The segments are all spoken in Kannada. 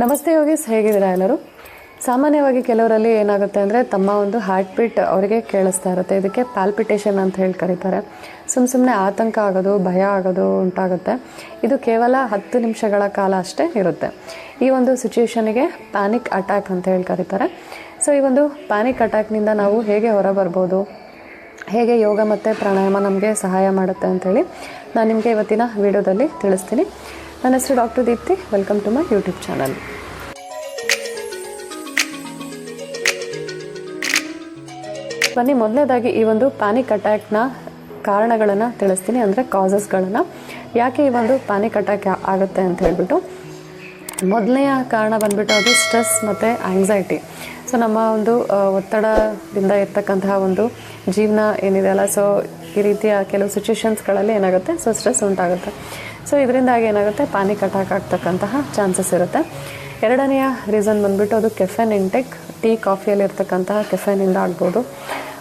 ನಮಸ್ತೆ ಯೋಗೀಸ್, ಹೇಗಿದ್ದೀರಾ ಎಲ್ಲರೂ? ಸಾಮಾನ್ಯವಾಗಿ ಕೆಲವರಲ್ಲಿ ಏನಾಗುತ್ತೆ ಅಂದರೆ ತಮ್ಮ ಒಂದು ಹಾರ್ಟ್ ಬೀಟ್ ಅವರಿಗೆ ಕೇಳಿಸ್ತಾ ಇರುತ್ತೆ. ಇದಕ್ಕೆ ಪ್ಯಾಲ್ಪಿಟೇಷನ್ ಅಂತ ಹೇಳಿ ಕರೀತಾರೆ. ಸುಮ್ಮನೆ ಆತಂಕ ಆಗೋದು, ಭಯ ಆಗೋದು ಉಂಟಾಗುತ್ತೆ. ಇದು ಕೇವಲ 10 ನಿಮಿಷಗಳ ಕಾಲ ಅಷ್ಟೇ ಇರುತ್ತೆ. ಈ ಒಂದು ಸಿಚುವೇಶನಿಗೆ ಪ್ಯಾನಿಕ್ ಅಟ್ಯಾಕ್ ಅಂತ ಹೇಳಿ ಕರೀತಾರೆ. ಸೊ ಈ ಒಂದು ಪ್ಯಾನಿಕ್ ಅಟ್ಯಾಕ್ನಿಂದ ನಾವು ಹೇಗೆ ಹೊರಬರ್ಬೋದು, ಹೇಗೆ ಯೋಗ ಮತ್ತು ಪ್ರಾಣಾಯಾಮ ನಮಗೆ ಸಹಾಯ ಮಾಡುತ್ತೆ ಅಂಥೇಳಿ ನಾನು ನಿಮಗೆ ಇವತ್ತಿನ ವಿಡಿಯೋದಲ್ಲಿ ತಿಳಿಸ್ತೀನಿ. ನನ್ನ ಹೆಸರು doctor Deepti. Welcome to my YouTube channel. ಬನ್ನಿ, ಮೊದಲನೇದಾಗಿ ಈ ಒಂದು ಪ್ಯಾನಿಕ್ ಅಟ್ಯಾಕ್ನ ಕಾರಣಗಳನ್ನು ತಿಳಿಸ್ತೀನಿ, ಅಂದರೆ ಕಾಸಸ್ಗಳನ್ನು. ಯಾಕೆ ಈ ಒಂದು ಪ್ಯಾನಿಕ್ ಅಟ್ಯಾಕ್ ಆಗುತ್ತೆ ಅಂತ ಹೇಳ್ಬಿಟ್ಟು, ಮೊದಲನೆಯ ಕಾರಣ ಬಂದ್ಬಿಟ್ಟು ಅದು ಸ್ಟ್ರೆಸ್ ಮತ್ತು ಆಂಗ್ಸೈಟಿ. ಸೊ ನಮ್ಮ ಒಂದು ಒತ್ತಡದಿಂದ ಇರ್ತಕ್ಕಂತಹ ಒಂದು ಜೀವನ ಏನಿದೆಯಲ್ಲ, ಸೊ ಈ ರೀತಿಯ ಕೆಲವು ಸಿಚುವೇಶನ್ಸ್ಗಳಲ್ಲಿ ಏನಾಗುತ್ತೆ, ಸೊ ಸ್ಟ್ರೆಸ್ ಉಂಟಾಗುತ್ತೆ. ಸೊ ಇದರಿಂದಾಗಿ ಏನಾಗುತ್ತೆ, ಪ್ಯಾನಿಕ್ ಅಟ್ಯಾಕ್ ಆಗ್ತಕ್ಕಂತಹ ಚಾನ್ಸಸ್ ಇರುತ್ತೆ. ಎರಡನೆಯ ರೀಸನ್ ಬಂದ್ಬಿಟ್ಟು ಅದು ಕೆಫೆನ್ ಇಂಟೆಕ್, ಟೀ ಕಾಫಿಯಲ್ಲಿ ಇರ್ತಕ್ಕಂತಹ ಕೆಫೆನಿಂದ ಆಗ್ಬೋದು,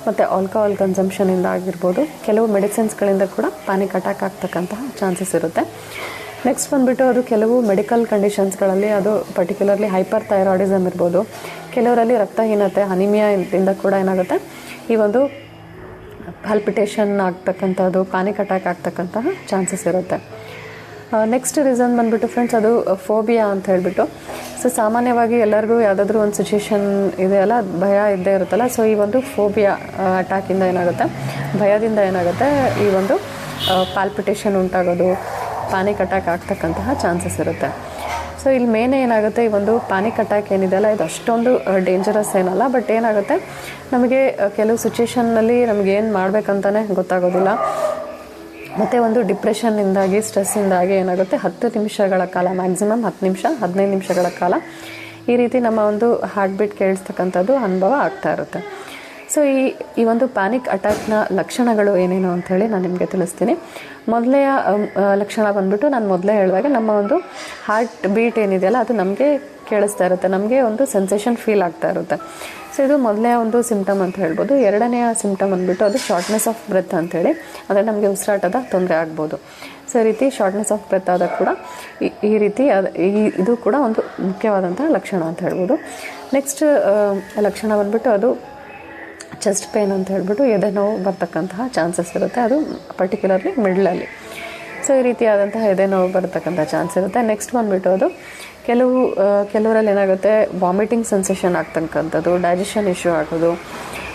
ಮತ್ತು ಆಲ್ಕೋಹಾಲ್ ಕನ್ಸಂಪ್ಷನಿಂದ ಆಗಿರ್ಬೋದು. ಕೆಲವು ಮೆಡಿಸಿನ್ಸ್ಗಳಿಂದ ಕೂಡ ಪ್ಯಾನಿಕ್ ಅಟ್ಯಾಕ್ ಆಗ್ತಕ್ಕಂತಹ ಚಾನ್ಸಸ್ ಇರುತ್ತೆ. ನೆಕ್ಸ್ಟ್ ಬಂದುಬಿಟ್ಟು ಅದು ಕೆಲವು ಮೆಡಿಕಲ್ ಕಂಡೀಷನ್ಸ್ಗಳಲ್ಲಿ, ಅದು ಪರ್ಟಿಕ್ಯುಲರ್ಲಿ ಹೈಪರ್ ಥೈರಾಯ್ಡಿಸಮ್ ಇರ್ಬೋದು, ಕೆಲವರಲ್ಲಿ ರಕ್ತಹೀನತೆ, ಅನಿಮಿಯಾ ಇಂದ ಕೂಡ ಏನಾಗುತ್ತೆ, ಈ ಒಂದು ಪಾಲ್ಪಿಟೇಷನ್ ಆಗ್ತಕ್ಕಂಥದ್ದು, ಪ್ಯಾನಿಕ್ ಅಟ್ಯಾಕ್ ಆಗ್ತಕ್ಕಂತಹ ಚಾನ್ಸಸ್ ಇರುತ್ತೆ. ನೆಕ್ಸ್ಟ್ ರೀಸನ್ ಬಂದುಬಿಟ್ಟು ಫ್ರೆಂಡ್ಸ್, ಅದು ಫೋಬಿಯಾ ಅಂತ ಹೇಳಿಬಿಟ್ಟು. ಸೊ ಸಾಮಾನ್ಯವಾಗಿ ಎಲ್ಲರಿಗೂ ಯಾವುದಾದ್ರೂ ಒಂದು ಸಿಚುವೇಶನ್ ಇದೆಯಲ್ಲ, ಭಯ ಇದ್ದೇ ಇರುತ್ತಲ್ಲ. ಸೊ ಈ ಒಂದು ಫೋಬಿಯಾ ಅಟ್ಯಾಕಿಂದ ಏನಾಗುತ್ತೆ, ಭಯದಿಂದ ಏನಾಗುತ್ತೆ, ಈ ಒಂದು ಪಾಲ್ಪಿಟೇಷನ್ ಉಂಟಾಗೋದು, ಪ್ಯಾನಿಕ್ ಅಟ್ಯಾಕ್ ಆಗ್ತಕ್ಕಂತಹ ಚಾನ್ಸಸ್ ಇರುತ್ತೆ. ಸೊ ಇಲ್ಲಿ ಮೇನ್ ಏನಾಗುತ್ತೆ, ಈ ಒಂದು ಪ್ಯಾನಿಕ್ ಅಟ್ಯಾಕ್ ಏನಿದೆಯಲ್ಲ, ಇದು ಅಷ್ಟೊಂದು ಡೇಂಜರಸ್ ಏನಲ್ಲ. ಬಟ್ ಏನಾಗುತ್ತೆ, ನಮಗೆ ಕೆಲವು ಸಿಚುವೇಷನ್ನಲ್ಲಿ ನಮಗೆ ಏನು ಮಾಡಬೇಕಂತಲೇ ಗೊತ್ತಾಗೋದಿಲ್ಲ. ಮತ್ತು ಒಂದು ಡಿಪ್ರೆಷನ್ನಿಂದಾಗಿ, ಸ್ಟ್ರೆಸ್ಸಿಂದಾಗಿ ಏನಾಗುತ್ತೆ, 10 ನಿಮಿಷಗಳ ಕಾಲ, ಮ್ಯಾಕ್ಸಿಮಮ್ 10 ನಿಮಿಷ, 15 ನಿಮಿಷಗಳ ಕಾಲ ಈ ರೀತಿ ನಮ್ಮ ಒಂದು ಹಾರ್ಟ್ ಬೀಟ್ ಕೇಳಿಸ್ತಕ್ಕಂಥದ್ದು ಅನುಭವ ಆಗ್ತಾ ಇರುತ್ತೆ. ಸೊ ಈ ಒಂದು ಪ್ಯಾನಿಕ್ ಅಟ್ಯಾಕ್ನ ಲಕ್ಷಣಗಳು ಏನೇನು ಅಂಥೇಳಿ ನಾನು ನಿಮಗೆ ತಿಳಿಸ್ತೀನಿ. ಮೊದಲನೆಯ ಲಕ್ಷಣ ಬಂದುಬಿಟ್ಟು, ನಾನು ಮೊದಲೇ ಹೇಳಿದಾಗ ನಮ್ಮ ಒಂದು ಹಾರ್ಟ್ ಬೀಟ್ ಏನಿದೆಯಲ್ಲ, ಅದು ನಮಗೆ ಕೇಳಿಸ್ತಾ ಇರುತ್ತೆ, ನಮಗೆ ಒಂದು ಸೆನ್ಸೇಷನ್ ಫೀಲ್ ಆಗ್ತಾ ಇರುತ್ತೆ. ಸೊ ಇದು ಮೊದಲನೇ ಒಂದು ಸಿಂಪ್ಟಮ್ ಅಂತ ಹೇಳ್ಬೋದು. ಎರಡನೆಯ ಸಿಂಪ್ಟಮ್ ಬಂದುಬಿಟ್ಟು ಅದು ಶಾರ್ಟ್ನೆಸ್ ಆಫ್ ಬ್ರೆತ್ ಅಂಥೇಳಿ, ಅಂದರೆ ನಮಗೆ ಉಸಿರಾಟದ ತೊಂದರೆ ಆಗ್ಬೋದು. ಸೊ ಈ ರೀತಿ ಶಾರ್ಟ್ನೆಸ್ ಆಫ್ ಬ್ರೆತ್ ಆದಾಗ ಕೂಡ ಈ ರೀತಿ ಇದು ಕೂಡ ಒಂದು ಮುಖ್ಯವಾದಂಥ ಲಕ್ಷಣ ಅಂತ ಹೇಳ್ಬೋದು. ನೆಕ್ಸ್ಟ್ ಲಕ್ಷಣ ಬಂದುಬಿಟ್ಟು ಅದು ಚೆಸ್ಟ್ ಪೇನ್ ಅಂತ ಹೇಳ್ಬಿಟ್ಟು, ಎದೆ ನೋವು ಬರ್ತಕ್ಕಂತಹ ಚಾನ್ಸಸ್ ಇರುತ್ತೆ, ಅದು ಪರ್ಟಿಕ್ಯುಲರ್ಲಿ ಮಿಡ್ಲಲ್ಲಿ. ಸೊ ಈ ರೀತಿಯಾದಂತಹ ಎದೆ ನೋವು ಬರ್ತಕ್ಕಂಥ ಚಾನ್ಸ್ ಇರುತ್ತೆ. ನೆಕ್ಸ್ಟ್ ಬಂದುಬಿಟ್ಟು ಅದು ಕೆಲವರಲ್ಲಿ ಏನಾಗುತ್ತೆ, ವಾಮಿಟಿಂಗ್ ಸೆನ್ಸೇಷನ್ ಆಗ್ತಕ್ಕಂಥದ್ದು, ಡೈಜೆಷನ್ ಇಶ್ಯೂ ಆಗೋದು,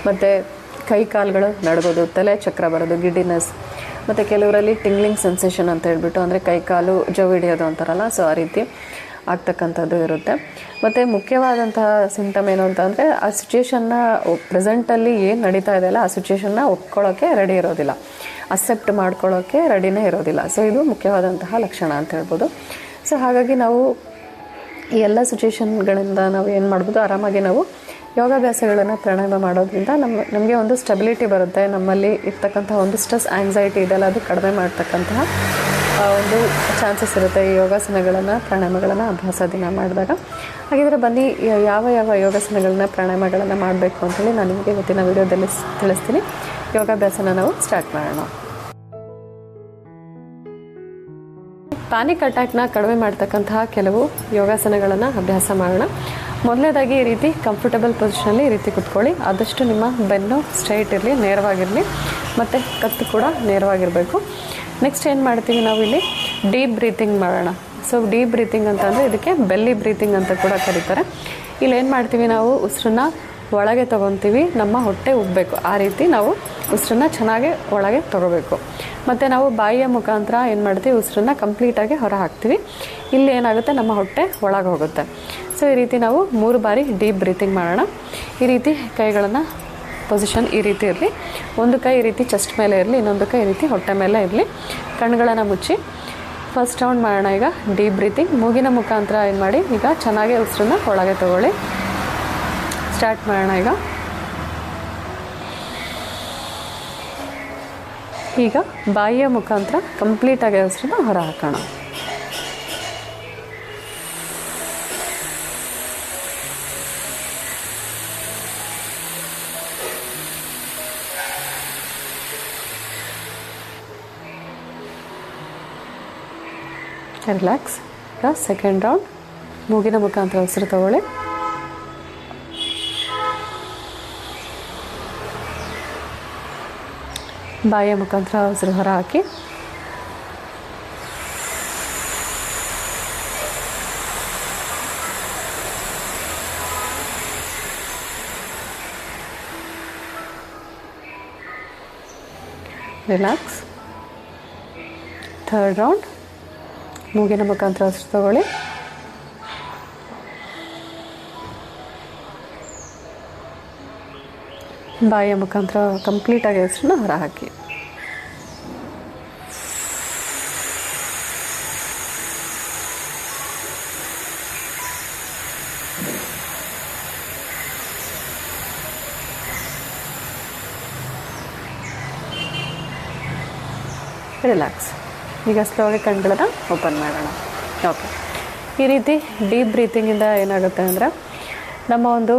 ಮತ್ತು ಕೈ ಕಾಲುಗಳು ನಡಗೋದು, ತಲೆ ಚಕ್ರ ಬರೋದು, ಗಿಡ್ಡಿನೆಸ್, ಮತ್ತು ಕೆಲವರಲ್ಲಿ ಟಿಂಗ್ಲಿಂಗ್ ಸೆನ್ಸೇಷನ್ ಅಂತ ಹೇಳ್ಬಿಟ್ಟು, ಅಂದರೆ ಕೈ ಕಾಲು ಜವ್ ಹಿಡಿಯೋದು ಅಂತಾರಲ್ಲ, ಸೊ ಆ ರೀತಿ ಆಗ್ತಕ್ಕಂಥದ್ದು ಇರುತ್ತೆ. ಮತ್ತು ಮುಖ್ಯವಾದಂತಹ ಸಿಂಪ್ಟಮ್ ಏನು ಅಂತಂದರೆ, ಆ ಸಿಚುವೇಷನ್ನ ಪ್ರೆಸೆಂಟಲ್ಲಿ ಏನು ನಡೀತಾ ಇದೆಯಲ್ಲ, ಆ ಸಿಚುವೇಷನ್ನ ಒಪ್ಕೊಳ್ಳೋಕ್ಕೆ ರೆಡಿ ಇರೋದಿಲ್ಲ, ಅಕ್ಸೆಪ್ಟ್ ಮಾಡ್ಕೊಳ್ಳೋಕ್ಕೆ ರೆಡಿನೇ ಇರೋದಿಲ್ಲ. ಸೊ ಇದು ಮುಖ್ಯವಾದಂತಹ ಲಕ್ಷಣ ಅಂತ ಹೇಳ್ಬೋದು. ಸೊ ಹಾಗಾಗಿ ನಾವು ಈ ಎಲ್ಲ ಸಿಚುವೇಷನ್ಗಳಿಂದ ನಾವು ಏನು ಮಾಡ್ಬೋದು, ಆರಾಮಾಗಿ ನಾವು ಯೋಗಾಭ್ಯಾಸಗಳನ್ನು ಪ್ರಾಣಾಯಾಮ ಮಾಡೋದ್ರಿಂದ ನಮಗೆ ಒಂದು ಸ್ಟೆಬಿಲಿಟಿ ಬರುತ್ತೆ. ನಮ್ಮಲ್ಲಿ ಇರ್ತಕ್ಕಂಥ ಒಂದು ಸ್ಟ್ರೆಸ್, ಆಂಗ್ಸೈಟಿ ಇದೆಲ್ಲ ಅದು ಕಡಿಮೆ ಮಾಡ್ತಕ್ಕಂತಹ ಒಂದು ಚಾನ್ಸಸ್ ಇರುತ್ತೆ ಈ ಯೋಗಾಸನಗಳನ್ನು, ಪ್ರಾಣಾಯಾಮಗಳನ್ನು ಅಭ್ಯಾಸ ದಿನ ಮಾಡಿದಾಗ. ಹಾಗಿದ್ರೆ ಬನ್ನಿ, ಯಾವ ಯೋಗಾಸನಗಳನ್ನ, ಪ್ರಾಣಾಯಾಮಗಳನ್ನು ಮಾಡಬೇಕು ಅಂತೇಳಿ ನಾನು ನಿಮಗೆ ಇವತ್ತಿನ ವಿಡಿಯೋದಲ್ಲಿ ತಿಳಿಸ್ತೀನಿ. ಯೋಗಾಭ್ಯಾಸನ ನಾವು ಸ್ಟಾರ್ಟ್ ಮಾಡೋಣ. ಪ್ಯಾನಿಕ್ ಅಟ್ಯಾಕ್ನ ಕಡಿಮೆ ಮಾಡ್ತಕ್ಕಂತಹ ಕೆಲವು ಯೋಗಾಸನಗಳನ್ನು ಅಭ್ಯಾಸ ಮಾಡೋಣ. ಮೊದಲನೇದಾಗಿ ಈ ರೀತಿ ಕಂಫರ್ಟಬಲ್ ಪೊಸಿಷನಲ್ಲಿ ಈ ರೀತಿ ಕುತ್ಕೊಳ್ಳಿ. ಆದಷ್ಟು ನಿಮ್ಮ ಬೆನ್ನು ಸ್ಟ್ರೈಟ್ ಇರಲಿ, ನೇರವಾಗಿರಲಿ, ಮತ್ತು ಕತ್ತು ಕೂಡ ನೇರವಾಗಿರಬೇಕು. ನೆಕ್ಸ್ಟ್ ಏನು ಮಾಡ್ತೀವಿ, ನಾವು ಇಲ್ಲಿ ಡೀಪ್ ಬ್ರೀತಿಂಗ್ ಮಾಡೋಣ. ಸೊ ಡೀಪ್ ಬ್ರೀತಿಂಗ್ ಅಂತಂದರೆ ಇದಕ್ಕೆ ಬೆಲ್ಲಿ ಬ್ರೀತಿಂಗ್ ಅಂತ ಕೂಡ ಕರೀತಾರೆ. ಇಲ್ಲಿ ಏನು ಮಾಡ್ತೀವಿ, ನಾವು ಉಸಿರನ್ನ ಒಳಗೆ ತೊಗೊತೀವಿ, ನಮ್ಮ ಹೊಟ್ಟೆ ಉಬ್ಬಬೇಕು, ಆ ರೀತಿ ನಾವು ಉಸಿರನ್ನ ಚೆನ್ನಾಗಿ ಒಳಗೆ ತೊಗೋಬೇಕು. ಮತ್ತು ನಾವು ಬಾಯಿಯ ಮುಖಾಂತರ ಏನು ಮಾಡ್ತೀವಿ, ಉಸಿರನ್ನ ಕಂಪ್ಲೀಟಾಗಿ ಹೊರ ಹಾಕ್ತೀವಿ. ಇಲ್ಲಿ ಏನಾಗುತ್ತೆ, ನಮ್ಮ ಹೊಟ್ಟೆ ಒಳಗೆ ಹೋಗುತ್ತೆ. ಸೊ ಈ ರೀತಿ ನಾವು 3 ಬಾರಿ ಡೀಪ್ ಬ್ರೀತಿಂಗ್ ಮಾಡೋಣ. ಈ ರೀತಿ ಕೈಗಳನ್ನು ಪೊಸಿಷನ್ ಈ ರೀತಿ ಇರಲಿ, ಒಂದು ಕೈ ಈ ರೀತಿ ಚೆಸ್ಟ್ ಮೇಲೆ ಇರಲಿ, ಇನ್ನೊಂದು ಕೈ ಈ ರೀತಿ ಹೊಟ್ಟೆ ಮೇಲೆ ಇರಲಿ. ಕಣ್ಣುಗಳನ್ನು ಮುಚ್ಚಿ ಫಸ್ಟ್ ರೌಂಡ್ ಮಾಡೋಣ. ಈಗ ಡೀಪ್ ಬ್ರೀತಿಂಗ್ ಮೂಗಿನ ಮುಖಾಂತರ ಏನು ಮಾಡಿ, ಈಗ ಚೆನ್ನಾಗಿ ಉಸಿರನ್ನ ಒಳಗೆ ತಗೊಳ್ಳಿ. ಸ್ಟಾರ್ಟ್ ಮಾಡೋಣ. ಈಗ ಬಾಯಿಯ ಮುಖಾಂತರ ಕಂಪ್ಲೀಟಾಗಿ ಉಸಿರನ್ನ ಹೊರ ಹಾಕೋಣ. ರಿಲ್ಯಾಕ್ಸ್. ಈಗ ಸೆಕೆಂಡ್ ರೌಂಡ್ ಮೂಗಿನ ಮುಖಾಂತರ ಉಸಿರು ತಗೊಳ್ಳಿ. ಬಾಯಿಯ ಮುಖಾಂತರ ಉಸಿರು ಹೊರ ಹಾಕಿ. ರಿಲ್ಯಾಕ್ಸ್. Third round. ಮೂಗಿನ ಮುಖಾಂತರ ಉಸಿರು ತಗೊಳ್ಳಿ. ಬಾಯಿಯ ಮುಖಾಂತರ ಕಂಪ್ಲೀಟಾಗಿ ಉಸಿರನ್ನ ಹೊರ ಹಾಕಿ. ರಿಲ್ಯಾಕ್ಸ್. ಈಗ ಸ್ಲೋಗೆ ಕಣ್ಗಳನ್ನು ಓಪನ್ ಮಾಡೋಣ. ಓಕೆ, ಈ ರೀತಿ ಡೀಪ್ ಬ್ರೀತಿಂಗಿಂದ ಏನಾಗುತ್ತೆ ಅಂದರೆ ನಮ್ಮ ಒಂದು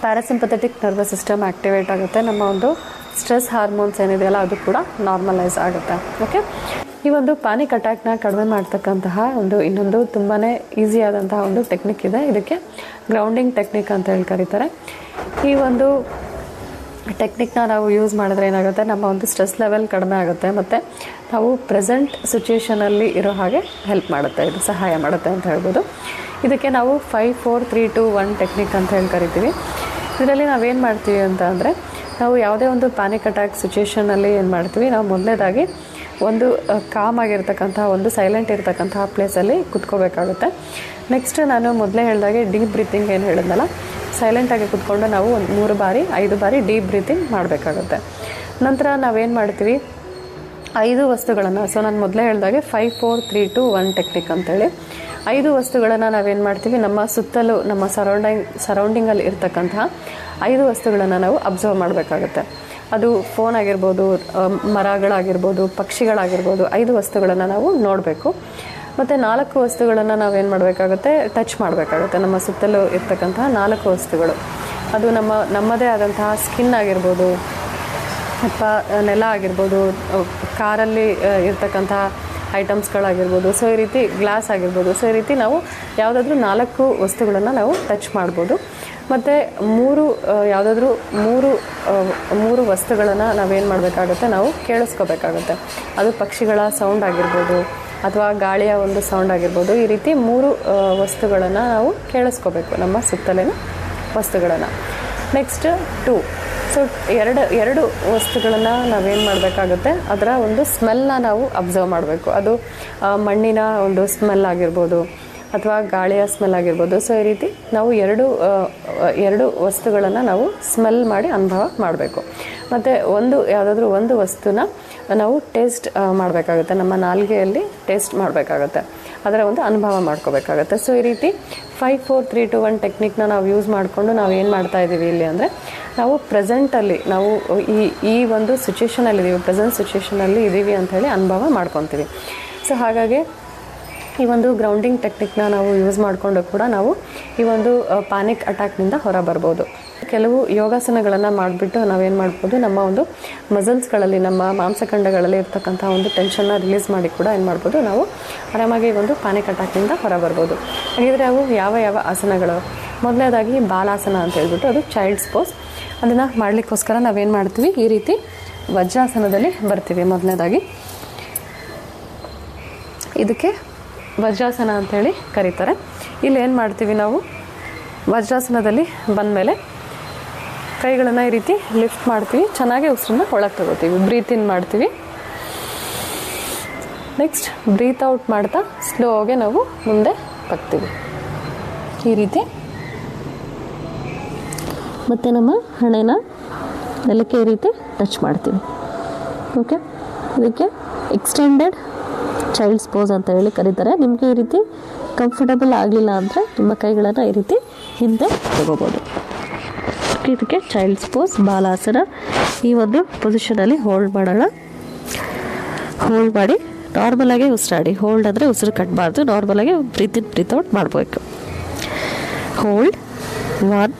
ಪ್ಯಾರಾಸಿಂಪಥೆಟಿಕ್ ನರ್ವಸ್ ಸಿಸ್ಟಮ್ ಆ್ಯಕ್ಟಿವೇಟ್ ಆಗುತ್ತೆ. ನಮ್ಮ ಒಂದು ಸ್ಟ್ರೆಸ್ ಹಾರ್ಮೋನ್ಸ್ ಏನಿದೆಯಲ್ಲ ಅದು ಕೂಡ ನಾರ್ಮಲೈಸ್ ಆಗುತ್ತೆ. ಓಕೆ, ಈ ಒಂದು ಪ್ಯಾನಿಕ್ ಅಟ್ಯಾಕ್ನ ಕಡಿಮೆ ಮಾಡ್ತಕ್ಕಂತಹ ಇನ್ನೊಂದು ತುಂಬಾ ಈಸಿಯಾದಂತಹ ಒಂದು ಟೆಕ್ನಿಕ್ ಇದೆ. ಇದಕ್ಕೆ ಗ್ರೌಂಡಿಂಗ್ ಟೆಕ್ನಿಕ್ ಅಂತ ಹೇಳಿ ಕರೀತಾರೆ. ಈ ಒಂದು ಟೆಕ್ನಿಕ್ನ ನಾವು ಯೂಸ್ ಮಾಡಿದ್ರೆ ಏನಾಗುತ್ತೆ, ನಮ್ಮ ಒಂದು ಸ್ಟ್ರೆಸ್ ಲೆವೆಲ್ ಕಡಿಮೆ ಆಗುತ್ತೆ ಮತ್ತು ನಾವು ಪ್ರೆಸೆಂಟ್ ಸಿಚುಯೇಷನಲ್ಲಿ ಇರೋ ಹಾಗೆ ಹೆಲ್ಪ್ ಮಾಡುತ್ತೆ, ಇದು ಸಹಾಯ ಮಾಡುತ್ತೆ ಅಂತ ಹೇಳ್ಬೋದು. ಇದಕ್ಕೆ ನಾವು 5 4 3 2 1 ಟೆಕ್ನಿಕ್ ಅಂತ ಹೇಳಿ ಕರಿತೀವಿ. ಇದರಲ್ಲಿ ನಾವೇನು ಮಾಡ್ತೀವಿ ಅಂತ ಅಂದರೆ, ನಾವು ಯಾವುದೇ ಒಂದು ಪ್ಯಾನಿಕ್ ಅಟ್ಯಾಕ್ ಸಿಚುಯೇಷನಲ್ಲಿ ಏನು ಮಾಡ್ತೀವಿ, ನಾವು ಮೊದಲನೇದಾಗಿ ಒಂದು ಕಾಮ್ ಆಗಿರ್ತಕ್ಕಂಥ ಒಂದು ಸೈಲೆಂಟ್ ಇರ್ತಕ್ಕಂತಹ ಪ್ಲೇಸಲ್ಲಿ ಕುತ್ಕೋಬೇಕಾಗುತ್ತೆ. ನೆಕ್ಸ್ಟ್ ನಾನು ಮೊದಲೇ ಹೇಳಿದಾಗೆ ಡೀಪ್ ಬ್ರೀತಿಂಗ್ ಏನು ಹೇಳಿದ್ನಲ್ಲ, ಸೈಲೆಂಟಾಗಿ ಕುತ್ಕೊಂಡು ನಾವು ಒಂದು 3 ಬಾರಿ 5 ಬಾರಿ ಡೀಪ್ ಬ್ರೀತಿಂಗ್ ಮಾಡಬೇಕಾಗುತ್ತೆ. ನಂತರ ನಾವೇನು ಮಾಡ್ತೀವಿ, 5 ವಸ್ತುಗಳನ್ನು, ಸೊ ನಾನು ಮೊದಲೇ ಹೇಳಿದಾಗೆ 5 4 3 2 1 ಟೆಕ್ನಿಕ್ ಅಂತೇಳಿ 5 ವಸ್ತುಗಳನ್ನು ನಾವೇನು ಮಾಡ್ತೀವಿ, ನಮ್ಮ ಸುತ್ತಲೂ ನಮ್ಮ ಸರೌಂಡಿಂಗಲ್ಲಿ ಇರ್ತಕ್ಕಂತಹ 5 ವಸ್ತುಗಳನ್ನು ನಾವು ಅಬ್ಸರ್ವ್ ಮಾಡಬೇಕಾಗುತ್ತೆ. ಅದು ಫೋನ್ ಆಗಿರ್ಬೋದು, ಮರಗಳಾಗಿರ್ಬೋದು, ಪಕ್ಷಿಗಳಾಗಿರ್ಬೋದು, 5 ವಸ್ತುಗಳನ್ನು ನಾವು ನೋಡಬೇಕು. ಮತ್ತು 4 ವಸ್ತುಗಳನ್ನು ನಾವೇನು ಮಾಡಬೇಕಾಗುತ್ತೆ, ಟಚ್ ಮಾಡಬೇಕಾಗುತ್ತೆ. ನಮ್ಮ ಸುತ್ತಲೂ ಇರ್ತಕ್ಕಂತಹ 4 ವಸ್ತುಗಳು, ಅದು ನಮ್ಮದೇ ಆದಂತಹ ಸ್ಕಿನ್ ಆಗಿರ್ಬೋದು, ಅಥವಾ ನೆಲ ಆಗಿರ್ಬೋದು, ಕಾರಲ್ಲಿ ಇರ್ತಕ್ಕಂತಹ ಐಟಮ್ಸ್ಗಳಾಗಿರ್ಬೋದು, ಸೊ ಈ ರೀತಿ ಗ್ಲಾಸ್ ಆಗಿರ್ಬೋದು. ಸೊ ಈ ರೀತಿ ನಾವು ಯಾವುದಾದ್ರೂ 4 ವಸ್ತುಗಳನ್ನು ನಾವು ಟಚ್ ಮಾಡ್ಬೋದು. ಮತ್ತು 3 ವಸ್ತುಗಳನ್ನು ನಾವೇನು ಮಾಡಬೇಕಾಗುತ್ತೆ, ನಾವು ಕೇಳಿಸ್ಕೋಬೇಕಾಗುತ್ತೆ. ಅದು ಪಕ್ಷಿಗಳ ಸೌಂಡ್ ಆಗಿರ್ಬೋದು ಅಥವಾ ಗಾಳಿಯ ಒಂದು ಸೌಂಡ್ ಆಗಿರ್ಬೋದು. ಈ ರೀತಿ 3 ವಸ್ತುಗಳನ್ನು ನಾವು ಕೇಳಿಸ್ಕೋಬೇಕು, ನಮ್ಮ ಸುತ್ತಲಿನ ವಸ್ತುಗಳನ್ನು. ನೆಕ್ಸ್ಟ್ 2, ಸೊ ಎರಡು ವಸ್ತುಗಳನ್ನು ನಾವೇನು ಮಾಡಬೇಕಾಗುತ್ತೆ, ಅದರ ಒಂದು ಸ್ಮೆಲ್ನ ನಾವು ಅಬ್ಸರ್ವ್ ಮಾಡಬೇಕು. ಅದು ಮಣ್ಣಿನ ಒಂದು ಸ್ಮೆಲ್ ಆಗಿರ್ಬೋದು ಅಥವಾ ಗಾಳಿಯ ಸ್ಮೆಲ್ ಆಗಿರ್ಬೋದು. ಸೊ ಈ ರೀತಿ ನಾವು ಎರಡು ವಸ್ತುಗಳನ್ನು ನಾವು ಸ್ಮೆಲ್ ಮಾಡಿ ಅನುಭವ ಮಾಡಬೇಕು. ಮತ್ತು ಯಾವುದಾದ್ರೂ ಒಂದು ವಸ್ತುನ ನಾವು ಟೇಸ್ಟ್ ಮಾಡಬೇಕಾಗುತ್ತೆ, ನಮ್ಮ ನಾಲಿಗೆಯಲ್ಲಿ ಟೇಸ್ಟ್ ಮಾಡಬೇಕಾಗುತ್ತೆ, ಅದರ ಒಂದು ಅನುಭವ ಮಾಡ್ಕೋಬೇಕಾಗತ್ತೆ. ಸೊ ಈ ರೀತಿ 5 4 3 2 1 ಟೆಕ್ನಿಕ್ನ ನಾವು ಯೂಸ್ ಮಾಡಿಕೊಂಡು ನಾವು ಏನು ಮಾಡ್ತಾ ಇದ್ದೀವಿ ಇಲ್ಲಿ ಅಂದರೆ, ನಾವು ಪ್ರೆಸೆಂಟಲ್ಲಿ ನಾವು ಈ ಒಂದು ಸಿಚುಯೇಷನಲ್ಲಿದ್ದೀವಿ, ಪ್ರೆಸೆಂಟ್ ಸಿಚುಯೇಷನಲ್ಲಿ ಇದ್ದೀವಿ ಅಂಥೇಳಿ ಅನುಭವ ಮಾಡ್ಕೊತೀವಿ. ಸೊ ಹಾಗಾಗಿ ಈ ಒಂದು ಗ್ರೌಂಡಿಂಗ್ ಟೆಕ್ನಿಕ್ನ ನಾವು ಯೂಸ್ ಮಾಡಿಕೊಂಡು ಕೂಡ ನಾವು ಈ ಒಂದು ಪ್ಯಾನಿಕ್ ಅಟ್ಯಾಕ್ನಿಂದ ಹೊರ ಬರ್ಬೋದು. ಕೆಲವು ಯೋಗಾಸನಗಳನ್ನು ಮಾಡಿಬಿಟ್ಟು ನಾವೇನು ಮಾಡ್ಬೋದು, ನಮ್ಮ ಒಂದು ಮಸಲ್ಸ್ಗಳಲ್ಲಿ, ನಮ್ಮ ಮಾಂಸಖಂಡಗಳಲ್ಲಿ ಇರ್ತಕ್ಕಂಥ ಒಂದು ಟೆನ್ಷನ್ನ ರಿಲೀಸ್ ಮಾಡಿ ಕೂಡ ಏನು ಮಾಡ್ಬೋದು, ನಾವು ಆರಾಮಾಗಿ ಈ ಒಂದು ಪ್ಯಾನಿಕ್ ಅಟ್ಯಾಕ್ನಿಂದ ಹೊರ ಬರ್ಬೋದು. ಹಾಗಿದ್ರೆ ಅವು ಯಾವ ಆಸನಗಳು? ಮೊದಲನೇದಾಗಿ ಬಾಲಾಸನ ಅಂತ ಹೇಳ್ಬಿಟ್ಟು, ಅದು ಚೈಲ್ಡ್ಸ್ ಪೋಸ್. ಅದನ್ನು ಮಾಡಲಿಕ್ಕೋಸ್ಕರ ನಾವೇನು ಮಾಡ್ತೀವಿ, ಈ ರೀತಿ ವಜ್ರಾಸನದಲ್ಲಿ ಬರ್ತೀವಿ. ಮೊದಲನೇದಾಗಿ ಇದಕ್ಕೆ ವಜ್ರಾಸನ ಅಂಥೇಳಿ ಕರೀತಾರೆ. ಇಲ್ಲಿ ಏನು ಮಾಡ್ತೀವಿ, ನಾವು ವಜ್ರಾಸನದಲ್ಲಿ ಬಂದಮೇಲೆ ಕೈಗಳನ್ನು ಈ ರೀತಿ ಲಿಫ್ಟ್ ಮಾಡ್ತೀವಿ, ಚೆನ್ನಾಗಿ ಉಸಿರನ್ನ ಒಳಗೆ ತಗೋತೀವಿ, ಬ್ರೀತ್ ಇನ್ ಮಾಡ್ತೀವಿ. ನೆಕ್ಸ್ಟ್ ಬ್ರೀತ್ ಔಟ್ ಮಾಡ್ತಾ ಸ್ಲೋಗೆ ನಾವು ಮುಂದೆ ಬಗ್ತೀವಿ ಈ ರೀತಿ. ಮತ್ತು ನಮ್ಮ ಹಣೆನ ನೆಲಕ್ಕೆ ಈ ರೀತಿ ಟಚ್ ಮಾಡ್ತೀವಿ. ಓಕೆ, ಇದಕ್ಕೆ ಎಕ್ಸ್ಟೆಂಡೆಡ್ ಚೈಲ್ಡ್ಸ್ ಪೋಸ್ ಅಂತ ಹೇಳಿ ಕರೀತಾರೆ. ನಿಮಗೆ ಈ ರೀತಿ ಕಂಫರ್ಟಬಲ್ ಆಗಲಿಲ್ಲ ಅಂದರೆ ನಿಮ್ಮ ಕೈಗಳನ್ನು ಈ ರೀತಿ ಹಿಂದೆ ತಗೋಬೋದು. ಇದಕ್ಕೆ ಚೈಲ್ಡ್ಸ್ ಪೋಸ್, ಬಾಲಾಸನ. ಈ ಒಂದು ಪೊಸಿಷನಲ್ಲಿ ಹೋಲ್ಡ್ ಮಾಡೋಣ. ಹೋಲ್ಡ್ ಮಾಡಿ ನಾರ್ಮಲಾಗಿ ಉಸಿರಾಡಿ. ಹೋಲ್ಡ್ ಅಂದರೆ ಉಸಿರು ಕಟ್ಟಬಾರ್ದು, ನಾರ್ಮಲಾಗಿ ಬ್ರೀತ್ ಇನ್ ಬ್ರೀತ್ ಔಟ್ ಮಾಡಬೇಕು. ಹೋಲ್ಡ್ 1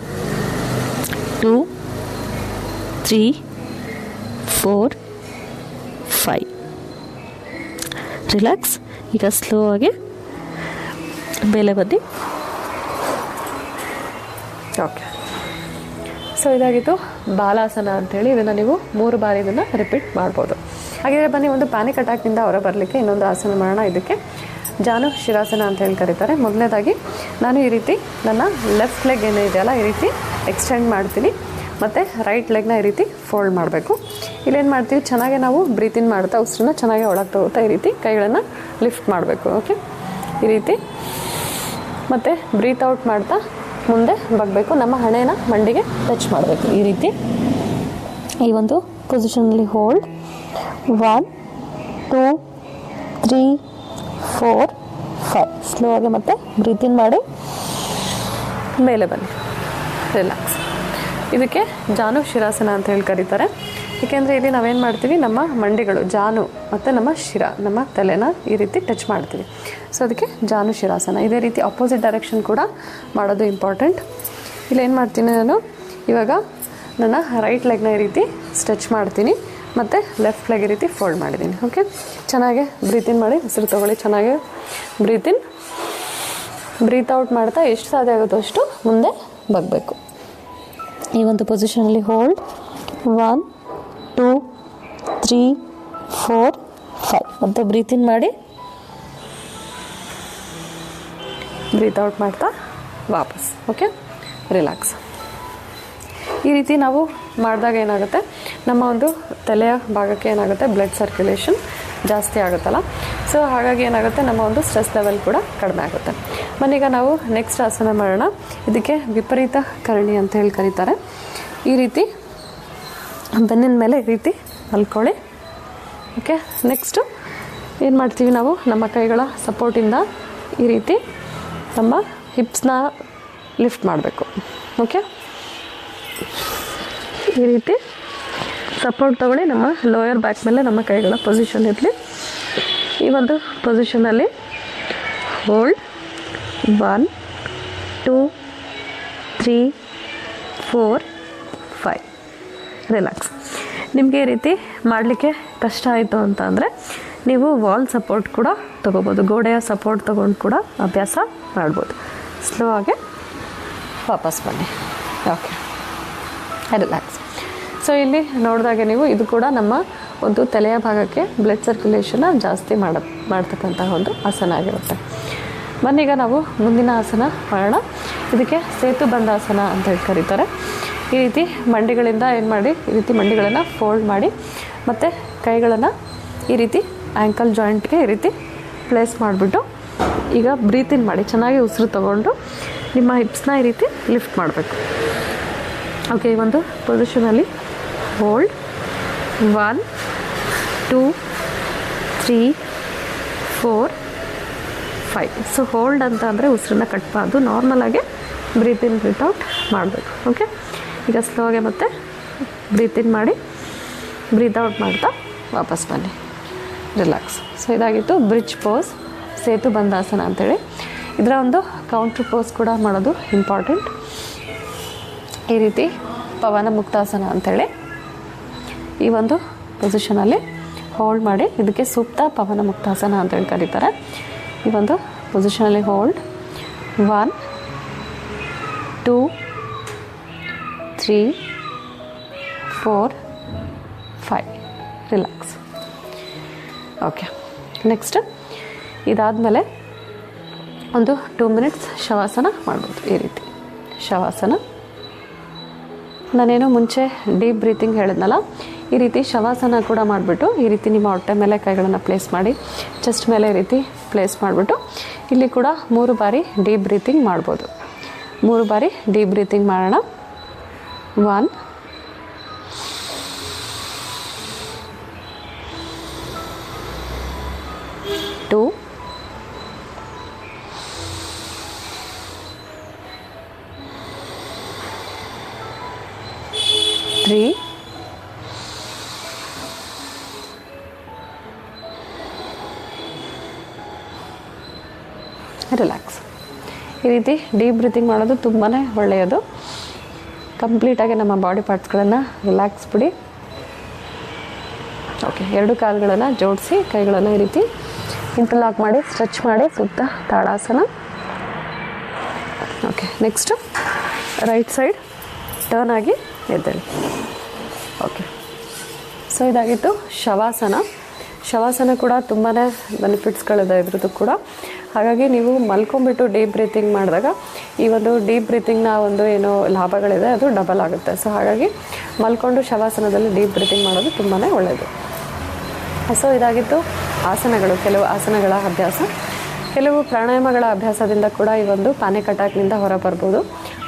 2 3 4 5. ರಿಲ್ಯಾಕ್ಸ್. ಈಗ ಸ್ಲೋ ಆಗಿ ಮೇಲೆ ಬನ್ನಿ. ಓಕೆ, ಸೊ ಇದಾಗಿತ್ತು ಬಾಲಾಸನ ಅಂಥೇಳಿ. ಇದನ್ನು ನೀವು 3 ಬಾರಿ ಇದನ್ನು ರಿಪೀಟ್ ಮಾಡ್ಬೋದು. ಹಾಗೆ ಬನ್ನಿ, ಒಂದು ಪ್ಯಾನಿಕ್ ಅಟ್ಯಾಕ್ನಿಂದ ಹೊರ ಬರಲಿಕ್ಕೆ ಇನ್ನೊಂದು ಆಸನ ಮಾಡೋಣ. ಇದಕ್ಕೆ ಜಾನು ಶಿರಾಸನ ಅಂತ ಹೇಳಿ ಕರೀತಾರೆ. ಮೊದಲನೇದಾಗಿ ನಾನು ಈ ರೀತಿ ನನ್ನ ಲೆಫ್ಟ್ ಲೆಗ್ ಏನಿದೆಯಲ್ಲ ಈ ರೀತಿ ಎಕ್ಸ್ಟೆಂಡ್ ಮಾಡ್ತೀನಿ, ಮತ್ತು ರೈಟ್ ಲೆಗ್ನ ಈ ರೀತಿ ಫೋಲ್ಡ್ ಮಾಡಬೇಕು. ಇಲ್ಲೇನು ಮಾಡ್ತೀವಿ, ಚೆನ್ನಾಗಿ ನಾವು ಬ್ರೀತಿನ್ ಮಾಡ್ತಾ ಉಸಿರನ್ನ ಚೆನ್ನಾಗಿ ಒಳಗೆ ತಗೋತಾ ಈ ರೀತಿ ಕೈಗಳನ್ನು ಲಿಫ್ಟ್ ಮಾಡಬೇಕು. ಓಕೆ, ಈ ರೀತಿ ಮತ್ತು ಬ್ರೀತ್ ಔಟ್ ಮಾಡ್ತಾ ಮುಂದೆ ಬಗ್ಬೇಕು. ನಮ್ಮ ಹಣೆನ ಮಂಡಿಗೆ ಟಚ್ ಮಾಡಬೇಕು. ಈ ರೀತಿ ಈ ಒಂದು ಪೊಸಿಷನಲ್ಲಿ ಹೋಲ್ಡ್ 1 2 3 4 5. ಸ್ಲೋ ಆಗಿ ಮತ್ತೆ ಬ್ರೀತಿನ್ ಮಾಡಿ ಮೇಲೆ ಬನ್ನಿ, ರಿಲ್ಯಾಕ್ಸ್. ಇದಕ್ಕೆ ಜಾನು ಶಿರಾಸನ ಅಂತ ಹೇಳಿ ಕರೀತಾರೆ. ಏಕೆಂದರೆ ಇಲ್ಲಿ ನಾವೇನು ಮಾಡ್ತೀವಿ, ನಮ್ಮ ಮಂಡಿಗಳು ಜಾನು ಮತ್ತು ನಮ್ಮ ಶಿರ, ನಮ್ಮ ತಲೆನ ಈ ರೀತಿ ಟಚ್ ಮಾಡ್ತೀವಿ. ಸೊ ಅದಕ್ಕೆ ಜಾನು ಶಿರಾಸನ. ಇದೇ ರೀತಿ ಅಪೋಸಿಟ್ ಡೈರೆಕ್ಷನ್ ಕೂಡ ಮಾಡೋದು ಇಂಪಾರ್ಟೆಂಟ್. ಇಲ್ಲಿ ಏನು ಮಾಡ್ತೀನಿ, ನಾನು ಇವಾಗ ನನ್ನ ರೈಟ್ ಲೆಗ್ನ ಈ ರೀತಿ ಸ್ಟ್ರೆಚ್ ಮಾಡ್ತೀನಿ ಮತ್ತು ಲೆಫ್ಟ್ ಲೆಗ್ ಈ ರೀತಿ ಫೋಲ್ಡ್ ಮಾಡಿದ್ದೀನಿ. ಓಕೆ, ಚೆನ್ನಾಗಿ ಬ್ರೀತಿನ್ ಮಾಡಿ, ಉಸಿರು ತೊಗೊಳ್ಳಿ, ಚೆನ್ನಾಗಿ ಬ್ರೀತಿನ್, ಬ್ರೀತ್ ಔಟ್ ಮಾಡ್ತಾ ಎಷ್ಟು ಸಾಧ್ಯ ಆಗುತ್ತೋ ಅಷ್ಟು ಮುಂದೆ ಬಗ್ಬೇಕು. ಈ ಒಂದು ಪೊಸಿಷನಲ್ಲಿ ಹೋಲ್ಡ್ 1 2 3 4 5 ಮತ್ತು ಬ್ರೀತಿನ್ ಮಾಡಿ ಬ್ರೀತ್ ಔಟ್ ಮಾಡ್ತಾ ವಾಪಸ್. Okay, relax. ಈ ರೀತಿ ನಾವು ಮಾಡಿದಾಗ ಏನಾಗುತ್ತೆ, ನಮ್ಮ ಒಂದು ತಲೆಯ ಭಾಗಕ್ಕೆ ಏನಾಗುತ್ತೆ, ಬ್ಲಡ್ ಸರ್ಕ್ಯುಲೇಷನ್ ಜಾಸ್ತಿ ಆಗುತ್ತಲ್ಲ. ಸೊ ಹಾಗಾಗಿ ಏನಾಗುತ್ತೆ, ನಮ್ಮ ಒಂದು ಸ್ಟ್ರೆಸ್ ಲೆವೆಲ್ ಕೂಡ ಕಡಿಮೆ ಆಗುತ್ತೆ. ಮನೀಗ ನಾವು ನೆಕ್ಸ್ಟ್ ಆಸನ ಮಾಡೋಣ. ಇದಕ್ಕೆ ವಿಪರೀತ ಕರ್ಣಿ ಅಂತ ಹೇಳಿ ಕರೀತಾರೆ. ಈ ರೀತಿ ಬೆನ್ನಿನ ಮೇಲೆ ಈ ರೀತಿ ಮಲ್ಕೊಳ್ಳಿ. ಓಕೆ, ನೆಕ್ಸ್ಟು ಏನು ಮಾಡ್ತೀವಿ, ನಾವು ನಮ್ಮ ಕೈಗಳ ಸಪೋರ್ಟಿಂದ ಈ ರೀತಿ ನಮ್ಮ ಹಿಪ್ಸ್ನ ಲಿಫ್ಟ್ ಮಾಡಬೇಕು. ಓಕೆ, ಈ ರೀತಿ ಸಪೋರ್ಟ್ ತೊಗೊಳ್ಳಿ. ನಮ್ಮ ಲೋಯರ್ ಬ್ಯಾಕ್ ಮೇಲೆ ನಮ್ಮ ಕೈಗಳ ಪೊಸಿಷನ್ ಇರಲಿ. ಈ ಒಂದು ಪೊಸಿಷನಲ್ಲಿ ಹೋಲ್ಡ್ 1 2 3 4 5. ರಿಲ್ಯಾಕ್ಸ್. ನಿಮಗೆ ಈ ರೀತಿ ಮಾಡಲಿಕ್ಕೆ ಕಷ್ಟ ಆಯಿತು ಅಂತ ಅಂದರೆ ನೀವು ವಾಲ್ ಸಪೋರ್ಟ್ ಕೂಡ ತೊಗೋಬೋದು, ಗೋಡೆಯ ಸಪೋರ್ಟ್ ತೊಗೊಂಡು ಕೂಡ ಅಭ್ಯಾಸ ಮಾಡ್ಬೋದು. ಸ್ಲೋ ಆಗಿ ವಾಪಸ್ ಬನ್ನಿ. Okay, relax. ಸೊ ಇಲ್ಲಿ ನೋಡಿದಾಗೆ ನೀವು ಇದು ಕೂಡ ನಮ್ಮ ಒಂದು ತಲೆಯ ಭಾಗಕ್ಕೆ ಬ್ಲಡ್ ಸರ್ಕ್ಯುಲೇಷನ್ನ ಜಾಸ್ತಿ ಮಾಡ್ತಕ್ಕಂತಹ ಒಂದು ಆಸನ ಆಗಿರುತ್ತೆ. ಬನ್ನೀಗ ನಾವು ಮುಂದಿನ ಆಸನ ಮಾಡೋಣ. ಇದಕ್ಕೆ ಸೇತು ಬಂಧಾಸನ ಅಂತ ಹೇಳಿ ಕರೀತಾರೆ. ಈ ರೀತಿ ಮಂಡಿಗಳಿಂದ ಏನು ಮಾಡಿ, ಈ ರೀತಿ ಮಂಡಿಗಳನ್ನು ಫೋಲ್ಡ್ ಮಾಡಿ ಮತ್ತು ಕೈಗಳನ್ನು ಈ ರೀತಿ ಆ್ಯಂಕಲ್ ಜಾಯಿಂಟ್ಗೆ ಈ ರೀತಿ ಪ್ಲೇಸ್ ಮಾಡಿಬಿಟ್ಟು ಈಗ ಬ್ರೀತಿನ್ ಮಾಡಿ ಚೆನ್ನಾಗಿ ಉಸಿರು ತಗೊಂಡು ನಿಮ್ಮ ಹಿಪ್ಸ್ನ ಈ ರೀತಿ ಲಿಫ್ಟ್ ಮಾಡಬೇಕು. ಓಕೆ, ಈ ಒಂದು ಪೊಸಿಷನಲ್ಲಿ ಹೋಲ್ಡ್ 1 2 3 4 5. ಸೊ ಹೋಲ್ಡ್ ಅಂತ ಅಂದರೆ ಉಸಿರನ್ನ ಕಟ್ಟಬಾರ್ದು, ನಾರ್ಮಲಾಗಿ ಬ್ರೀತ್ ಇನ್ ಬ್ರೀತ್ ಔಟ್ ಮಾಡಬೇಕು. ಓಕೆ, ಈಗ ಸ್ಲೋ ಆಗಿ ಮತ್ತೆ ಬ್ರೀತ್ ಇನ್ ಮಾಡಿ ಬ್ರೀತ್ ಔಟ್ ಮಾಡ್ತಾ ವಾಪಸ್ ಬನ್ನಿ, ರಿಲ್ಯಾಕ್ಸ್. ಸೊ ಇದಾಗಿತ್ತು ಬ್ರಿಡ್ಜ್ ಪೋಸ್, ಸೇತು ಬಂಧಾಸನ ಅಂತೇಳಿ. ಇದರ ಒಂದು ಕೌಂಟ್ರ್ ಪೋಸ್ ಕೂಡ ಮಾಡೋದು ಇಂಪಾರ್ಟೆಂಟ್. ಈ ರೀತಿ ಪವನ ಮುಕ್ತಾಸನ ಅಂಥೇಳಿ ಈ ಒಂದು ಪೊಸಿಷನಲ್ಲಿ ಹೋಲ್ಡ್ ಮಾಡಿ, ಇದಕ್ಕೆ ಸೂಕ್ತ ಪವನ ಮುಕ್ತಾಸನ ಅಂತೇಳಿ ಕರೀತಾರೆ. ಈ ಒಂದು ಪೊಸಿಷನಲ್ಲಿ ಹೋಲ್ಡ್ 1 2 3 4 5. ರಿಲ್ಯಾಕ್ಸ್. ಓಕೆ, ನೆಕ್ಸ್ಟ್ ಇದಾದಮೇಲೆ ಒಂದು 2 ಮಿನಿಟ್ಸ್ ಶವಾಸನ ಮಾಡ್ಬೋದು. ಈ ರೀತಿ ಶವಾಸನ, ನಾನೇನು ಮುಂಚೆ ಡೀಪ್ ಬ್ರೀತಿಂಗ್ ಹೇಳಿದ್ನಲ್ಲ, ಈ ರೀತಿ ಶವಾಸನ ಕೂಡ ಮಾಡಿಬಿಟ್ಟು ಈ ರೀತಿ ನಿಮ್ಮ ಹೊಟ್ಟೆ ಮೇಲೆ ಕೈಗಳನ್ನು ಪ್ಲೇಸ್ ಮಾಡಿ ಚೆಸ್ಟ್ ಮೇಲೆ ಈ ರೀತಿ ಪ್ಲೇಸ್ ಮಾಡಿಬಿಟ್ಟು ಇಲ್ಲಿ ಕೂಡ 3 ಬಾರಿ ಡೀಪ್ ಬ್ರೀತಿಂಗ್ ಮಾಡ್ಬೋದು. 3 ಬಾರಿ ಡೀಪ್ ಬ್ರೀತಿಂಗ್ ಮಾಡೋಣ. 1 2 3 ರಿಲ್ಯಾಕ್ಸ್. ಈ ರೀತಿ ಡೀಪ್ ಬ್ರೀತಿಂಗ್ ಮಾಡೋದು ತುಂಬಾ ಒಳ್ಳೆಯದು. ಕಂಪ್ಲೀಟಾಗಿ ನಮ್ಮ ಬಾಡಿ ಪಾರ್ಟ್ಸ್ಗಳನ್ನು ರಿಲ್ಯಾಕ್ಸ್ ಬಿಡಿ. ಓಕೆ, 2 ಕಾಲುಗಳನ್ನು ಜೋಡಿಸಿ ಕೈಗಳನ್ನು ಈ ರೀತಿ ಇಂಟರ್ಲಾಕ್ ಮಾಡಿ ಸ್ಟ್ರೆಚ್ ಮಾಡಿ ಸೂಕ್ತ tadasana okay, next right side turn ಆಗಿ ಎದ್ದೇಳಿ. ಓಕೆ, ಸೊ ಇದಾಗಿತ್ತು ಶವಾಸನ. ಶವಾಸನ ಕೂಡ ತುಂಬಾ ಬೆನಿಫಿಟ್ಸ್ಗಳಿದೆ ಇದ್ರದ್ದು ಕೂಡ. ಹಾಗಾಗಿ ನೀವು ಮಲ್ಕೊಂಡ್ಬಿಟ್ಟು ಡೀಪ್ ಬ್ರೀತಿಂಗ್ ಮಾಡಿದಾಗ ಈ ಒಂದು ಡೀಪ್ ಬ್ರೀತಿಂಗ್ನ ಒಂದು ಏನೋ ಲಾಭಗಳಿದೆ ಅದು ಡಬಲ್ ಆಗುತ್ತೆ. ಸೊ ಹಾಗಾಗಿ ಮಲ್ಕೊಂಡು ಶವಾಸನದಲ್ಲಿ ಡೀಪ್ ಬ್ರೀತಿಂಗ್ ಮಾಡೋದು ತುಂಬಾ ಒಳ್ಳೆಯದು. ಸೊ ಇದಾಗಿತ್ತು ಆಸನಗಳು, ಕೆಲವು ಆಸನಗಳ ಅಭ್ಯಾಸ. ಕೆಲವು ಪ್ರಾಣಾಯಾಮಗಳ ಅಭ್ಯಾಸದಿಂದ ಕೂಡ ಈ ಒಂದು ಪ್ಯಾನಿಕ್ ಅಟ್ಯಾಕ್ನಿಂದ ಹೊರಬರ್ಬೋದು.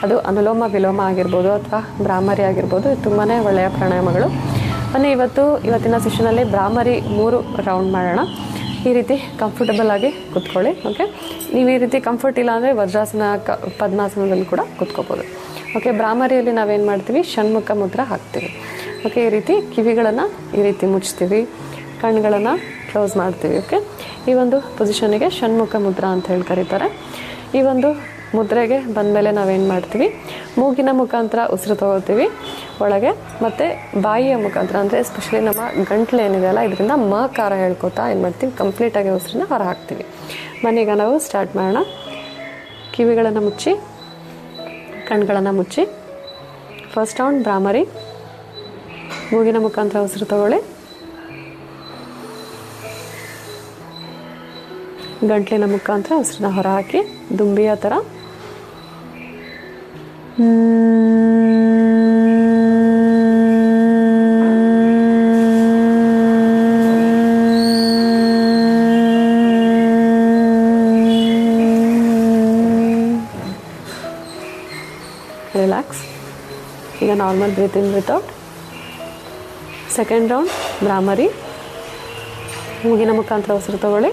ಅದು ಅನುಲೋಮ ವಿಲೋಮ ಆಗಿರ್ಬೋದು ಅಥವಾ ಭ್ರಾಮರಿ ಆಗಿರ್ಬೋದು. ಇದು ತುಂಬಾ ಒಳ್ಳೆಯ ಪ್ರಾಣಾಯಾಮಗಳು. ಬನ್ನಿ ಇವತ್ತಿನ ಸೆಷನಲ್ಲಿ ಭ್ರಾಮರಿ 3 ರೌಂಡ್ ಮಾಡೋಣ. ಈ ರೀತಿ ಕಂಫರ್ಟಬಲ್ ಆಗಿ ಕೂತ್ಕೊಳ್ಳಿ. ಓಕೆ, ನೀವು ಈ ರೀತಿ ಕಂಫರ್ಟ್ ಇಲ್ಲ ಅಂದರೆ ವಜ್ರಾಸನ ಪದ್ಮಾಸನದಲ್ಲಿ ಕೂಡ ಕೂತ್ಕೋಬೋದು. ಓಕೆ, ಭ್ರಾಮರಿಯಲ್ಲಿ ನಾವೇನು ಮಾಡ್ತೀವಿ, ಷಣ್ಮುಖ ಮುದ್ರ ಹಾಕ್ತೀವಿ. ಓಕೆ, ಈ ರೀತಿ ಕಿವಿಗಳನ್ನು ಈ ರೀತಿ ಮುಚ್ತೀವಿ, ಕಣ್ಣುಗಳನ್ನು ಕ್ಲೋಸ್ ಮಾಡ್ತೀವಿ. ಓಕೆ, ಈ ಒಂದು ಪೊಸಿಷನಿಗೆ ಷಣ್ಮುಖ ಮುದ್ರಾ ಅಂತ ಹೇಳಿ ಕರೀತಾರೆ. ಈ ಒಂದು ಮುದ್ರೆಗೆ ಬಂದಮೇಲೆ ನಾವೇನು ಮಾಡ್ತೀವಿ, ಮೂಗಿನ ಮುಖಾಂತರ ಉಸಿರು ತಗೋತೀವಿ ಒಳಗೆ, ಮತ್ತು ಬಾಯಿಯ ಮುಖಾಂತರ ಅಂದರೆ ಎಸ್ಪೆಷಲಿ ನಮ್ಮ ಗಂಟ್ಲು ಏನಿದೆಯಲ್ಲ ಇದರಿಂದ ಮಕಾರ ಹೇಳ್ಕೊತಾ ಏನು ಮಾಡ್ತೀವಿ, ಕಂಪ್ಲೀಟಾಗಿ ಉಸಿರನ್ನ ಹೊರ ಹಾಕ್ತೀವಿ. ಮನೀಗ ನಾವು ಸ್ಟಾರ್ಟ್ ಮಾಡೋಣ. ಕಿವಿಗಳನ್ನು ಮುಚ್ಚಿ, ಕಣ್ಗಳನ್ನು ಮುಚ್ಚಿ. First round Bhramari. ಮೂಗಿನ ಮುಖಾಂತರ ಉಸಿರು ತಗೊಳ್ಳಿ, ಗಂಟ್ಲಿನ ಮುಖಾಂತರ ಉಸಿರನ್ನ ಹೊರ ಹಾಕಿ ದುಂಬಿಯ ಥರ. ರಿಲ್ಯಾಕ್ಸ್. ಈಗ ನಾರ್ಮಲ್ ಬ್ರೀತ್ ಇನ್ ವಿತೌಟ್. Second round Bhramari. ಮೂಗಿನ ಮುಖಾಂತರ ಉಸಿರು ತಗೊಳ್ಳಿ,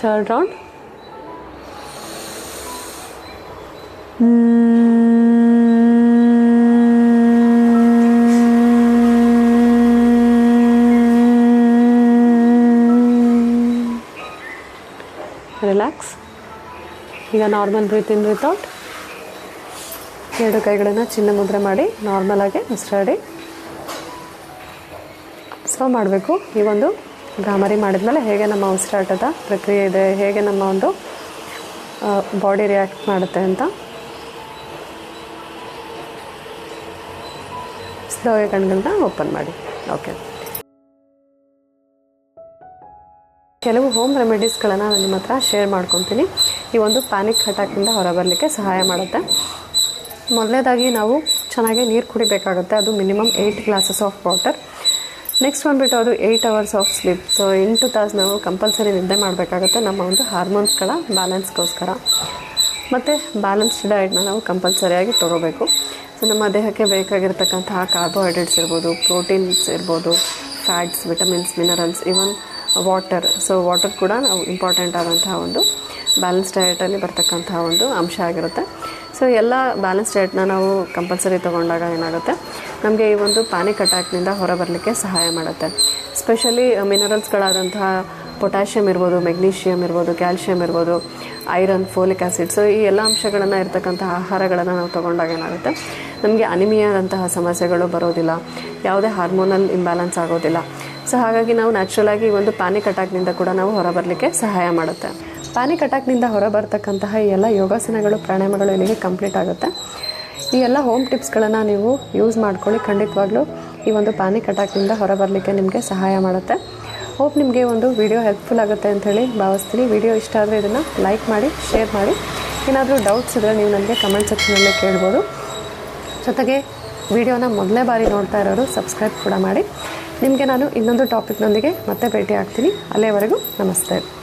ಥರ್ಡ್ ರೌಂಡ್ ರಿಲ್ಯಾಕ್ಸ್. ಈಗ ನಾರ್ಮಲ್ ಬ್ರೀತ್ ಇನ್ ವಿತೌಟ್. 2 ಕೈಗಳನ್ನು ಚಿನ್ನ ಮುದ್ರೆ ಮಾಡಿ ನಾರ್ಮಲ್ ಆಗಿ ಉಸಿರಾಡಿ. ಸೊ ಮಾಡಬೇಕು. ಈ ಒಂದು ಭ್ರಾಮರಿ ಮಾಡಿದ್ಮೇಲೆ ಹೇಗೆ ನಮ್ಮ ಉಸಿರಾಟದ ಪ್ರಕ್ರಿಯೆ ಇದೆ, ಹೇಗೆ ನಮ್ಮ ಒಂದು ಬಾಡಿ ರಿಯಾಕ್ಟ್ ಮಾಡುತ್ತೆ ಅಂತ. ಸ್ಲೋಗೆ ಕಣ್ಗಳನ್ನ ಓಪನ್ ಮಾಡಿ. ಓಕೆ, ಕೆಲವು ಹೋಮ್ ರೆಮಿಡೀಸ್ಗಳನ್ನು ನಾನು ನಿಮ್ಮ ಹತ್ರ ಶೇರ್ ಮಾಡ್ಕೊತೀನಿ. ಈ ಒಂದು ಪ್ಯಾನಿಕ್ ಅಟ್ಯಾಕಿಂದ ಹೊರಬರಲಿಕ್ಕೆ ಸಹಾಯ ಮಾಡುತ್ತೆ. ಮೊದಲನೇದಾಗಿ ನಾವು ಚೆನ್ನಾಗಿ ನೀರು ಕುಡಿಬೇಕಾಗುತ್ತೆ. ಅದು minimum 8 glasses of water. Next ಬಂದುಬಿಟ್ಟು ಅದು 8 ಅವರ್ಸ್ ಆಫ್ ಸ್ಲೀಪ್. ಸೊ 8 ತಾಸು ನಾವು ಕಂಪಲ್ಸರಿ ನಿದ್ದೆ ಮಾಡಬೇಕಾಗುತ್ತೆ ನಮ್ಮ ಒಂದು ಹಾರ್ಮೋನ್ಸ್ಗಳ ಬ್ಯಾಲೆನ್ಸ್ಗೋಸ್ಕರ. ಮತ್ತು ಬ್ಯಾಲೆನ್ಸ್ಡ್ ಡಯಟ್ನ ನಾವು ಕಂಪಲ್ಸರಿಯಾಗಿ ತೊಗೋಬೇಕು. ಸೊ ನಮ್ಮ ದೇಹಕ್ಕೆ ಬೇಕಾಗಿರ್ತಕ್ಕಂತಹ ಕಾರ್ಬೋಹೈಡ್ರೇಟ್ಸ್ ಇರ್ಬೋದು, ಪ್ರೋಟೀನ್ಸ್ ಇರ್ಬೋದು, fats, vitamins, minerals, even water. So water ಕೂಡ ನಾವು ಇಂಪಾರ್ಟೆಂಟ್ ಆದಂತಹ ಒಂದು ಬ್ಯಾಲೆನ್ಸ್ ಡಯಟಲ್ಲಿ ಬರ್ತಕ್ಕಂತಹ ಒಂದು ಅಂಶ ಆಗಿರುತ್ತೆ. ಸೊ ಎಲ್ಲ ಬ್ಯಾಲೆನ್ಸ್ ಡಯಟ್ನ ನಾವು ಕಂಪಲ್ಸರಿ ತೊಗೊಂಡಾಗ ಏನಾಗುತ್ತೆ, ನಮಗೆ ಈ ಒಂದು ಪ್ಯಾನಿಕ್ ಅಟ್ಯಾಕ್ನಿಂದ ಹೊರಬರಲಿಕ್ಕೆ ಸಹಾಯ ಮಾಡುತ್ತೆ. ಸ್ಪೆಷಲಿ ಮಿನರಲ್ಸ್ಗಳಾದಂತಹ ಪೊಟ್ಯಾಷಿಯಮ್ ಇರ್ಬೋದು, ಮೆಗ್ನೀಷಿಯಮ್ ಇರ್ಬೋದು, ಕ್ಯಾಲ್ಶಿಯಮ್ ಇರ್ಬೋದು, ಐರನ್, ಫೋಲಿಕ್ ಆ್ಯಸಿಡ್. ಸೊ ಈ ಎಲ್ಲ ಅಂಶಗಳನ್ನು ಇರ್ತಕ್ಕಂತಹ ಆಹಾರಗಳನ್ನು ನಾವು ತೊಗೊಂಡಾಗ ಏನಾಗುತ್ತೆ, ನಮಗೆ ಅನಿಮಿಯಾದಂತಹ ಸಮಸ್ಯೆಗಳು ಬರೋದಿಲ್ಲ, ಯಾವುದೇ ಹಾರ್ಮೋನಲ್ ಇಂಬ್ಯಾಲೆನ್ಸ್ ಆಗೋದಿಲ್ಲ. ಸೊ ಹಾಗಾಗಿ ನಾವು ನ್ಯಾಚುರಲಾಗಿ ಈ ಒಂದು ಪ್ಯಾನಿಕ್ ಅಟ್ಯಾಕ್ನಿಂದ ಕೂಡ ನಾವು ಹೊರಬರಲಿಕ್ಕೆ ಸಹಾಯ ಮಾಡುತ್ತೆ. ಪ್ಯಾನಿಕ್ ಅಟ್ಯಾಕ್ನಿಂದ ಹೊರಬರ್ತಕ್ಕಂತಹ ಈ ಎಲ್ಲ ಯೋಗಾಸನಗಳು, ಪ್ರಾಣಾಯಾಮಗಳು ಇಲ್ಲಿಗೆ ಕಂಪ್ಲೀಟ್ ಆಗುತ್ತೆ. ಈ ಎಲ್ಲ ಹೋಮ್ ಟಿಪ್ಸ್ಗಳನ್ನು ನೀವು ಯೂಸ್ ಮಾಡ್ಕೊಳ್ಳಿ. ಖಂಡಿತವಾಗ್ಲೂ ಈ ಒಂದು ಪ್ಯಾನಿಕ್ ಅಟ್ಯಾಕ್ನಿಂದ ಹೊರಬರಲಿಕ್ಕೆ ನಿಮಗೆ ಸಹಾಯ ಮಾಡುತ್ತೆ. ಹೋಪ್ ನಿಮಗೆ ಒಂದು ವಿಡಿಯೋ ಹೆಲ್ಪ್ಫುಲ್ ಆಗುತ್ತೆ ಅಂಥೇಳಿ ಭಾವಿಸ್ತೀನಿ. ವಿಡಿಯೋ ಇಷ್ಟ ಆದರೆ ಇದನ್ನು ಲೈಕ್ ಮಾಡಿ, ಶೇರ್ ಮಾಡಿ. ಏನಾದರೂ ಡೌಟ್ಸ್ ಇದ್ದರೆ ನೀವು ನನಗೆ ಕಮೆಂಟ್ ಸೆಕ್ಷನಲ್ಲೇ ಕೇಳ್ಬೋದು. ಜೊತೆಗೆ ವಿಡಿಯೋನ ಮೊದಲನೇ ಬಾರಿ ನೋಡ್ತಾ ಇರೋರು ಸಬ್ಸ್ಕ್ರೈಬ್ ಕೂಡ ಮಾಡಿ. ನಿಮಗೆ ನಾನು ಇನ್ನೊಂದು ಟಾಪಿಕ್ನೊಂದಿಗೆ ಮತ್ತೆ ಭೇಟಿ ಆಗ್ತೀನಿ. ಅಲ್ಲಿಯವರೆಗೂ ನಮಸ್ತೆ.